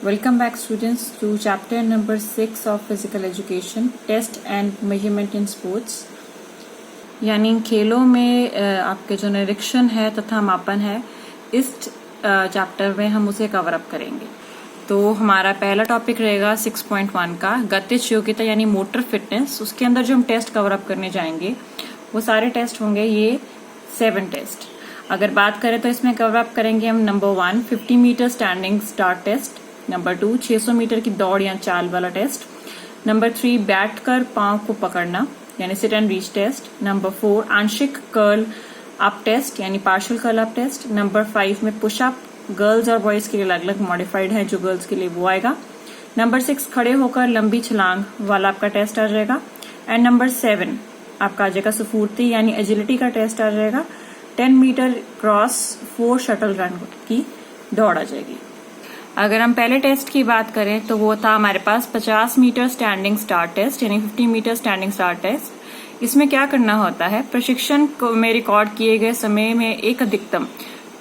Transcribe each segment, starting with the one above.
Welcome back students to chapter number 6 of physical education, test and measurement in sports। यानी खेलों में आपके जो निरीक्षण है तथा मापन है, इस चैप्टर में हम उसे कवर अप करेंगे। तो हमारा पहला टॉपिक रहेगा 6.1 का गतिज योग्यता यानी मोटर फिटनेस। उसके अंदर जो हम टेस्ट कवर अप करने जाएंगे वो सारे टेस्ट होंगे ये 7 टेस्ट। अगर बात करें तो इसमें कवर अप करेंगे हम number 1 50 metre standing start test, number 2 600 metre की दौड़ या चाल वाला टेस्ट, नंबर 3 बैठ कर पांव को पकड़ना यानी sit and reach test, number 4 आंशिक कर्ल अप टेस्ट यानी partial curl up test, number 5 में पुशअप गर्ल्स और बॉयज के लिए अलग अलग मॉडिफाइड है, जो गर्ल्स के लिए वो आएगा, नंबर 6 खड़े होकर लंबी छलांग वाला आपका टेस्ट आ जाएगा, एंड नंबर 7 आपका आ जाएगा सुफूर्ती यानी एजिलिटी का टेस्ट आ जाएगा। 10 मीटर क्रॉस 4 शटल रन की दौड़ आ जाएगी। अगर हम पहले टेस्ट की बात करें तो वो था हमारे पास 50 मीटर स्टैंडिंग स्टार्ट टेस्ट यानी 50 मीटर स्टैंडिंग स्टार्ट टेस्ट। इसमें क्या करना होता है, प्रशिक्षण में रिकॉर्ड किए गए समय में एक अधिकतम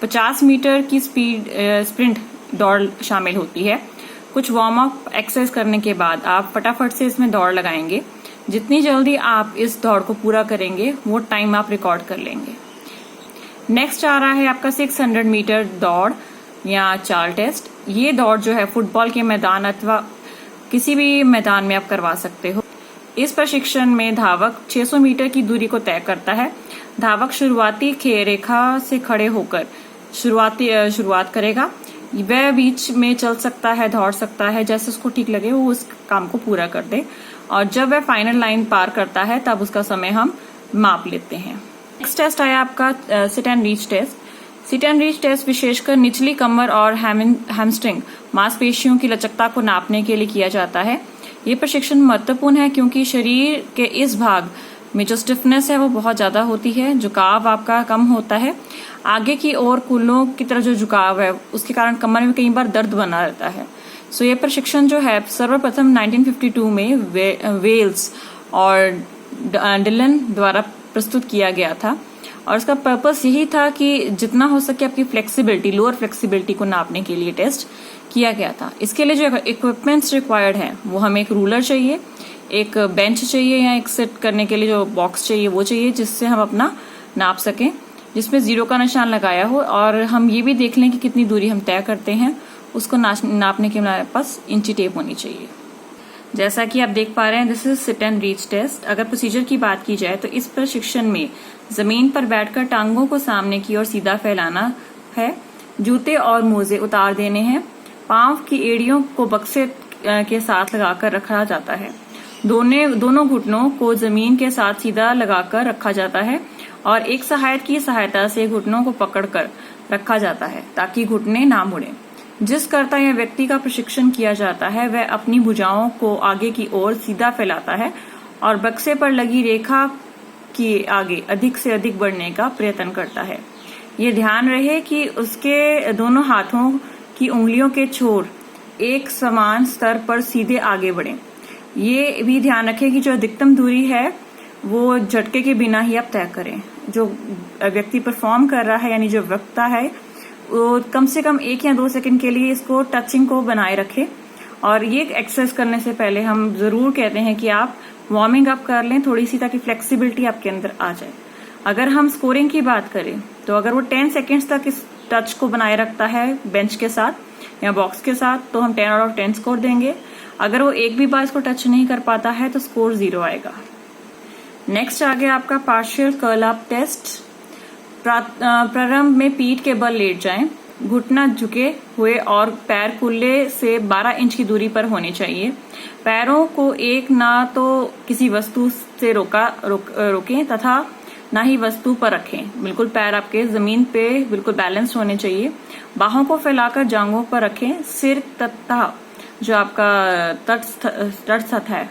50 मीटर की स्प्रिंट दौड़ शामिल होती है। कुछ वार्म अप एक्सरसाइज करने के बाद आप फटाफट से इसमें दौड़ लगाएंगे। जितनी जल्दी आप इस दौड़ को पूरा करेंगे वो टाइम आप रिकॉर्ड कर लेंगे। नेक्स्ट आ रहा है आपका 600 मीटर दौड़ या चाल टेस्ट। ये दौड़ जो है फुटबॉल के मैदान अथवा किसी भी मैदान में आप करवा सकते हो। इस प्रशिक्षण में धावक 600 मीटर की दूरी को तय करता है। धावक शुरुआती रेखा से खड़े होकर शुरुआत करेगा। वह बीच में चल सकता है, दौड़ सकता है, जैसे उसको ठीक लगे वो उस काम को पूरा कर दे, और जब वह फाइनल लाइन पार करता है तब उसका समय हम माप लेते हैं। नेक्स्ट टेस्ट आया आपका sit and reach test. Sit and reach test विशेषकर निचली कमर और हैमस्ट्रिंग मांसपेशियों की लचकता को नापने के लिए किया जाता है। ये प्रशिक्षण महत्वपूर्ण है क्योंकि शरीर के इस भाग में जो स्टिफनेस है वो बहुत ज्यादा होती है, झुकाव आपका कम होता है। आगे की ओर कूल्हों की तरफ जो झुकाव है उसके कारण कमर में कई बार दर्द बना रहता है। सो ये प्रशिक्षण जो है सर्वप्रथम 1952 में वेल्स और डिलन द्वारा प्रस्तुत किया गया था, और इसका पर्पस यही था कि जितना हो सके आपकी फ्लेक्सिबिलिटी, लोअर फ्लेक्सिबिलिटी को नापने के लिए टेस्ट किया गया था। इसके लिए जो इक्विपमेंट्स रिक्वायर्ड है वो हमें एक रूलर चाहिए, एक बेंच चाहिए या एक सेट करने के लिए जो बॉक्स चाहिए वो चाहिए, जिससे हम अपना नाप सकें, जिसमें 0 का निशान लगाया हो, और हम ये भी देख लें कि कितनी दूरी हम तय करते हैं उसको नापने के हमारे पास इंची टेप होनी चाहिए। जैसा कि आप देख पा रहे हैं, this is sit and reach test. अगर प्रोसीजर की बात की जाए तो इस प्रशिक्षण में जमीन पर बैठकर टांगों को सामने की ओर सीधा फैलाना है, जूते और मोजे उतार देने हैं, पांव की एड़ियों को बक्से के साथ लगाकर रखा जाता है, दोनों घुटनों को जमीन के साथ सीधा लगाकर रखा जाता है, और एक सहायक की सहायता से घुटनों को पकड़कर रखा जाता है ताकि घुटने ना मुड़े। जिस कर्ता या व्यक्ति का प्रशिक्षण किया जाता है वह अपनी भुजाओं को आगे की ओर सीधा फैलाता है और बक्से पर लगी रेखा के आगे अधिक से अधिक बढ़ने का प्रयत्न करता है। ये ध्यान रहे कि उसके दोनों हाथों की उंगलियों के छोर एक समान स्तर पर सीधे आगे बढ़ें। ये भी ध्यान रखें कि जो अधिकतम दूरी है वो झटके के बिना ही आप तय करें। जो व्यक्ति परफॉर्म कर रहा है यानी जो वक्ता है वो कम से कम 1 या 2 सेकंड के लिए इसको टचिंग को बनाए रखे, और ये एक्सरसाइज करने से पहले हम जरूर कहते हैं कि आप वार्मिंग अप कर लें थोड़ी सी, ताकि फ्लेक्सिबिलिटी आपके अंदर आ जाए। अगर हम स्कोरिंग की बात करें तो अगर वो 10 सेकेंड्स तक इस टच को बनाए रखता है बेंच के साथ या बॉक्स के साथ तो हम 10 आउट ऑफ 10 स्कोर देंगे। अगर वो एक भी बार इसको टच नहीं कर पाता है तो स्कोर 0 आएगा। नेक्स्ट आ गया आपका पार्शियल कर्ल अप टेस्ट। प्रारंभ में पीठ के बल लेट जाएं, घुटना झुके हुए और पैर कुल्ले से 12 इंच की दूरी पर होने चाहिए। पैरों को एक ना तो किसी वस्तु से रोकें तथा ना ही वस्तु पर रखें। बिल्कुल पैर आपके जमीन पे बिल्कुल बैलेंस होने चाहिए। बाहों को फैलाकर जांघों पर रखें। सिर तथा जो आपका तटस्थ है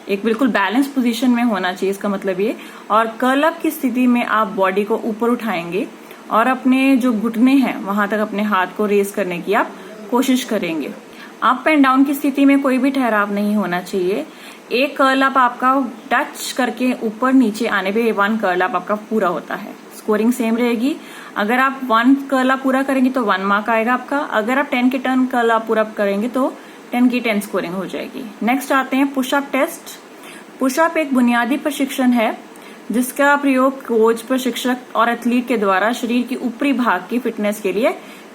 एक बिल्कुल बैलेंस पोजीशन में होना चाहिए, इसका मतलब ये। और कर्ल अप की स्थिति में आप बॉडी को ऊपर उठाएंगे और अपने जो घुटने हैं वहां तक अपने हाथ को रेस करने की आप कोशिश करेंगे। अप एंड डाउन की स्थिति में कोई भी ठहराव नहीं होना चाहिए। एक कर्ल अप आपका टच करके ऊपर नीचे आने पे 1 कर्ल अप आपका पूरा होता है। स्कोरिंग सेम रहेगी। अगर आप 1 कर्ल अप पूरा करेंगे तो 1 मार्क आएगा आपका। अगर आप 10 के 10 कर्ल अप पूरा करेंगे तो 10 की 10 स्कोरिंग हो जाएगी। नेक्स्ट आते हैं पुशअप टेस्ट। पुशअप एक बुनियादी प्रशिक्षण है जिसका प्रयोग कोच, प्रशिक्षक और एथलीट के द्वारा शरीर की ऊपरी भाग की फिटनेस के लिए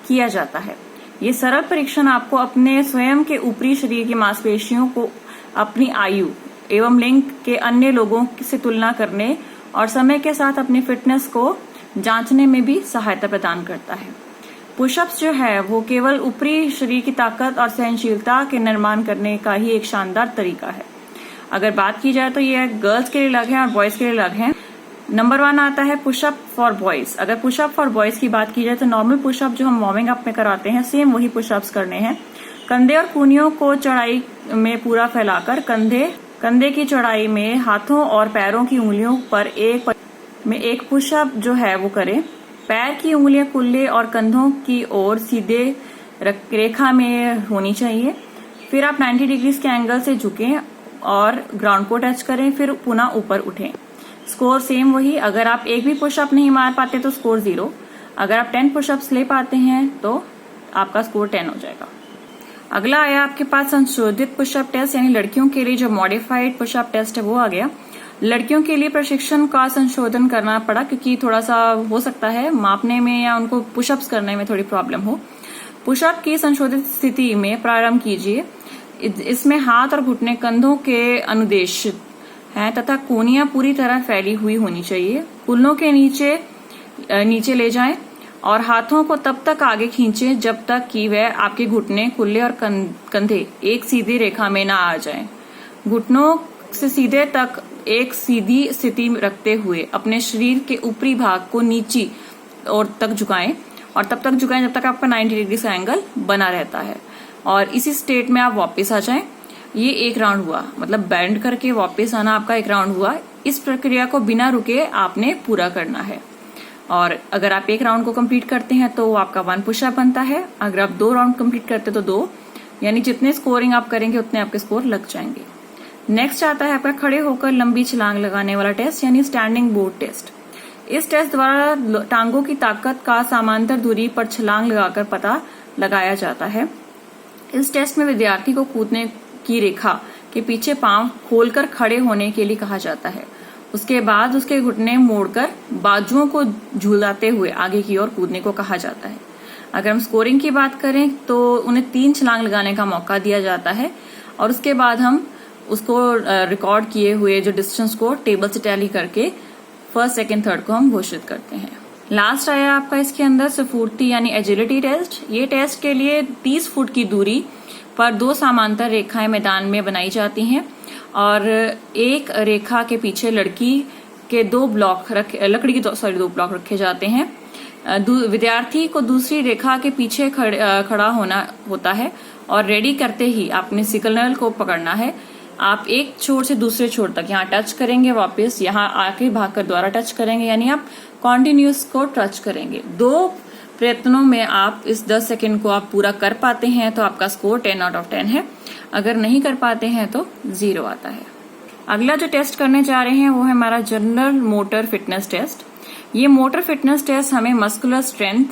किया जाता है। ये सरल परीक्षण आपको अपने स्वयं के ऊपरी शरीर की मांसपेशियों को अपनी आयु एवं लिंग के अन्य लोगों से तुलना करने और समय के साथ अपनी फिटनेस को जांचने में भी सहायता प्रदान करता है। पुशअप्स जो है वो केवल ऊपरी शरीर की ताकत और सहनशीलता के निर्माण करने का ही एक शानदार तरीका है। अगर बात की जाए तो ये गर्ल्स के लिए अलग है और बॉयज के लिए अलग है। नंबर 1 आता है पुशअप फॉर बॉयज। अगर पुशअप फॉर बॉयज की बात की जाए तो नॉर्मल पुशअप जो हम वार्मिंग अप में कराते हैं सेम वही पुशअप्स करने हैं। कंधे और कूनियों को चौड़ाई में पूरा फैलाकर कंधे की चौड़ाई में हाथों और पैरों की उंगलियों पर एक पुशअप जो है वो करें। पैर की उंगलियां कुल्ले और कंधों की ओर सीधे रेखा में होनी चाहिए। फिर आप 90 डिग्री के एंगल से झुकें और ग्राउंड को टच करें, फिर पुनः ऊपर उठें। स्कोर सेम वही। अगर आप एक भी पुशअप नहीं मार पाते तो स्कोर 0। अगर आप 10 पुशअप्स ले पाते हैं तो आपका स्कोर 10 हो जाएगा। अगला आया आपके पास संशोधित पुशअप टेस्ट, यानी लड़कियों के लिए जो मॉडिफाइड पुशअप टेस्ट है वो आ गया। लड़कियों के लिए प्रशिक्षण का संशोधन करना पड़ा क्योंकि थोड़ा सा हो सकता है मापने में या उनको पुशअप्स करने में थोड़ी प्रॉब्लम हो। पुशअप की संशोधित स्थिति में प्रारंभ कीजिए। इसमें हाथ और घुटने कंधों के अनुदेशित हैं तथा कोहनियां पूरी तरह फैली हुई होनी चाहिए। कुल्लों के नीचे ले जाएं और हाथों को तब तक आगे खींचें जब तक कि वह आपके घुटने, कुल्ले और कंधे एक सीधी रेखा में ना आ जाएं। घुटनों से सीधे तक एक सीधी स्थिति रखते हुए अपने शरीर के ऊपरी भाग को नीची और तक झुकाएं और तब तक झुकाएं जब तक आपका 90 डिग्री का एंगल बना रहता है और इसी स्टेट में आप वापस आ जाएं। ये एक राउंड हुआ, मतलब बेंड करके वापस आना आपका एक राउंड हुआ। इस प्रक्रिया को बिना रुके आपने पूरा करना है और अगर आप एक राउंड को कंप्लीट करते हैं तो आपका 1 पुशअप बनता है। अगर आप 2 राउंड कंप्लीट करते तो 2, यानी जितने स्कोरिंग आप करेंगे उतने आपके स्कोर लग जाएंगे। नेक्स्ट आता है आपका खड़े होकर लंबी छलांग लगाने वाला टेस्ट, यानी स्टैंडिंग बोर्ड टेस्ट। इस टेस्ट द्वारा टांगों की ताकत का समांतर दूरी पर छलांग लगाकर पता लगाया जाता है। इस टेस्ट में विद्यार्थी को कूदने की रेखा के पीछे पांव खोलकर खड़े होने के लिए कहा जाता है। उसके बाद उसके घुटने मोड़कर बाजुओं को झूलाते हुए आगे की ओर कूदने को कहा जाता है। अगर हम स्कोरिंग की बात करें तो उन्हें 3 छलांग लगाने का मौका दिया जाता है और उसके बाद हम उसको रिकॉर्ड किए हुए जो डिस्टेंस को टेबल से टैली करके फर्स्ट, सेकंड, थर्ड को हम घोषित करते हैं। लास्ट आया आपका इसके अंदर स्फूर्ति यानी एजिलिटी टेस्ट। ये टेस्ट के लिए 30 फुट की दूरी पर 2 समांतर रेखाएं मैदान में बनाई जाती हैं और एक रेखा के पीछे लकड़ी के 2 ब्लॉक रखे जाते हैं। विद्यार्थी को दूसरी रेखा के पीछे खड़ा होना होता है और रेडी करते ही आपने सिग्नल को पकड़ना है। आप एक छोर से दूसरे छोर तक यहाँ टच करेंगे, वापस यहाँ आके भागकर द्वारा टच करेंगे, यानी आप कॉन्टिन्यूस को टच करेंगे। 2 प्रयत्नों में आप इस 10 सेकंड को आप पूरा कर पाते हैं तो आपका स्कोर 10 आउट ऑफ 10 है। अगर नहीं कर पाते हैं तो 0 आता है। अगला जो टेस्ट करने जा रहे हैं वो है हमारा जनरल मोटर फिटनेस टेस्ट। ये मोटर फिटनेस टेस्ट हमें muscular strength,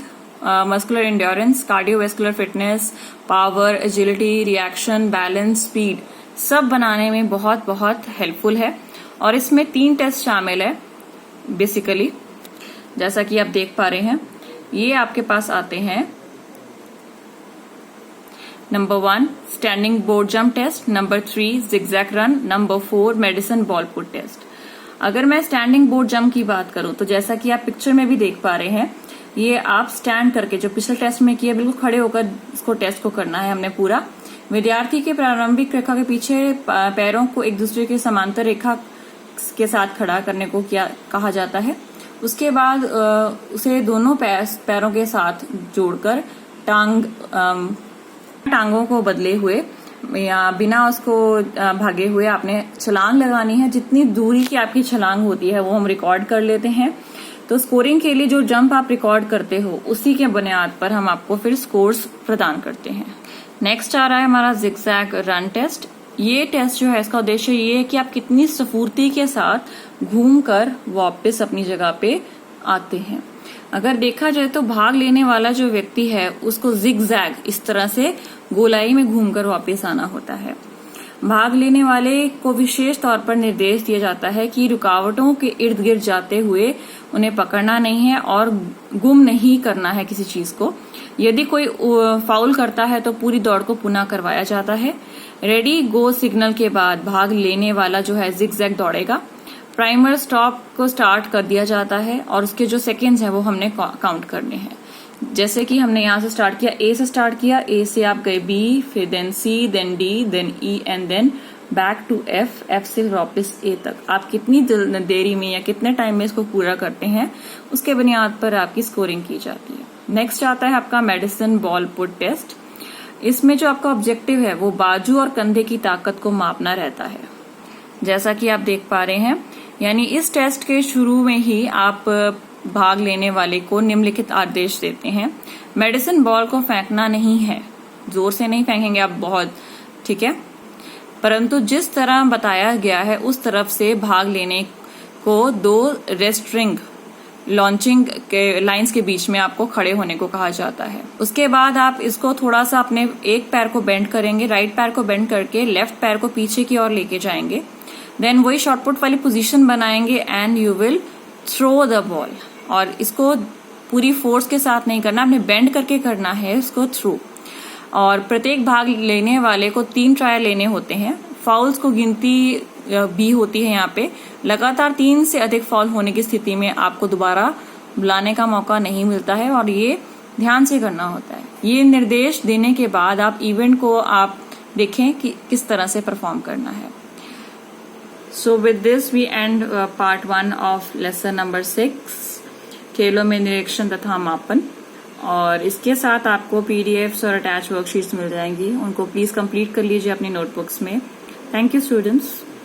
muscular endurance, cardiovascular fitness, power, agility, reaction, balance, speed सब बनाने में बहुत बहुत हेल्पफुल है और इसमें 3 टेस्ट शामिल है बेसिकली। जैसा कि आप देख पा रहे हैं ये आपके पास आते हैं। Number 1 standing board jump test, number 3 zigzag run, number 4 medicine ball put test. अगर मैं स्टैंडिंग बोर्ड जंप की बात करूं तो जैसा कि आप पिक्चर में भी देख पा रहे हैं, ये आप स्टैंड करके जो पिछले टेस्ट में किया बिल्कुल खड़े होकर इसको टेस्ट को करना है हमने पूरा। विद्यार्थी के प्रारंभिक रेखा के पीछे पैरों को एक दूसरे के समांतर रेखा के साथ खड़ा करने को कहा जाता है। उसके बाद उसे दोनों पैरों के साथ जोड़कर टांगों को बदले हुए या बिना उसको भागे हुए आपने छलांग लगानी है। जितनी दूरी की आपकी छलांग होती है वो हम रिकॉर्ड कर लेते हैं। तो स्कोरिंग के लिए जो जंप आप रिकॉर्ड करते हो उसी के बुनियाद पर हम आपको फिर स्कोर्स प्रदान करते हैं। नेक्स्ट आ रहा है हमारा जिगजैग रन टेस्ट। ये टेस्ट जो है इसका उद्देश्य ये है कि आप कितनी स्फूर्ति के साथ घूमकर वापस अपनी जगह पे आते हैं। अगर देखा जाए तो भाग लेने वाला जो व्यक्ति है उसको जिग-जैग इस तरह से गोलाई में घूमकर वापस आना होता है। भाग लेने वाले को विशेष तौर पर निर्देश दिया जाता है कि रुकावटों के इर्द गिर्द जाते हुए उन्हें पकड़ना नहीं है और गुम नहीं करना है किसी चीज को। यदि कोई फाउल करता है तो पूरी दौड़ को पुनः करवाया जाता है। रेडी गो सिग्नल के बाद भाग लेने वाला जो है जिग-जैग दौड़ेगा। प्राइमर स्टॉप को स्टार्ट कर दिया जाता है और उसके जो सेकेंड्स हैं वो हमने काउंट करने हैं। जैसे कि हमने यहाँ से स्टार्ट किया, ए से स्टार्ट किया, ए से आप गए बी, फिर then C, then D, then E and then back to F, F से वापस ए तक। आप कितनी देरी में या कितने टाइम में इसको पूरा करते हैं उसके बुनियाद पर आपकी स्कोरिंग की जाती है। नेक्स्ट आता है आपका मेडिसिन बॉल पुट टेस्ट। इसमें जो आपका ऑब्जेक्टिव है वो बाजू और कंधे की ताकत को मापना रहता है, जैसा कि आप देख पा रहे हैं। यानी इस टेस्ट के शुरू में ही आप भाग लेने वाले को निम्नलिखित आदेश देते हैं। मेडिसिन बॉल को फेंकना नहीं है, जोर से नहीं फेंकेंगे आप बहुत, ठीक है, परंतु जिस तरह बताया गया है उस तरफ से भाग लेने को 2 रेस्ट्रिंग लॉन्चिंग के लाइंस के बीच में आपको खड़े होने को कहा जाता है। उसके बाद आप इसको थोड़ा सा अपने एक पैर को बेंड करेंगे, राइट पैर को बेंड करके लेफ्ट पैर को पीछे की ओर लेके जाएंगे। देन वही शॉर्टपुट वाली पोजीशन बनाएंगे and you will throw the ball. और इसको पूरी फोर्स के साथ नहीं करना, आपने बेंड करके करना है इसको थ्रू। और प्रत्येक भाग लेने वाले को 3 ट्रायल लेने होते हैं। फाउल्स को गिनती भी होती है यहाँ पे। लगातार 3 से अधिक फाउल होने की स्थिति में आपको दोबारा बुलाने का मौका नहीं मिलता है और ये ध्यान से करना होता है। ये निर्देश देने के बाद आप इवेंट को आप देखें कि किस तरह से परफॉर्म करना है। So with this we end part 1 of lesson number 6 खेलों में निरीक्षण तथा मापन। और इसके साथ आपको PDFs और अटैच वर्कशीट्स मिल जाएंगी, उनको प्लीज कंप्लीट कर लीजिए अपनी नोटबुक्स में। Thank you students.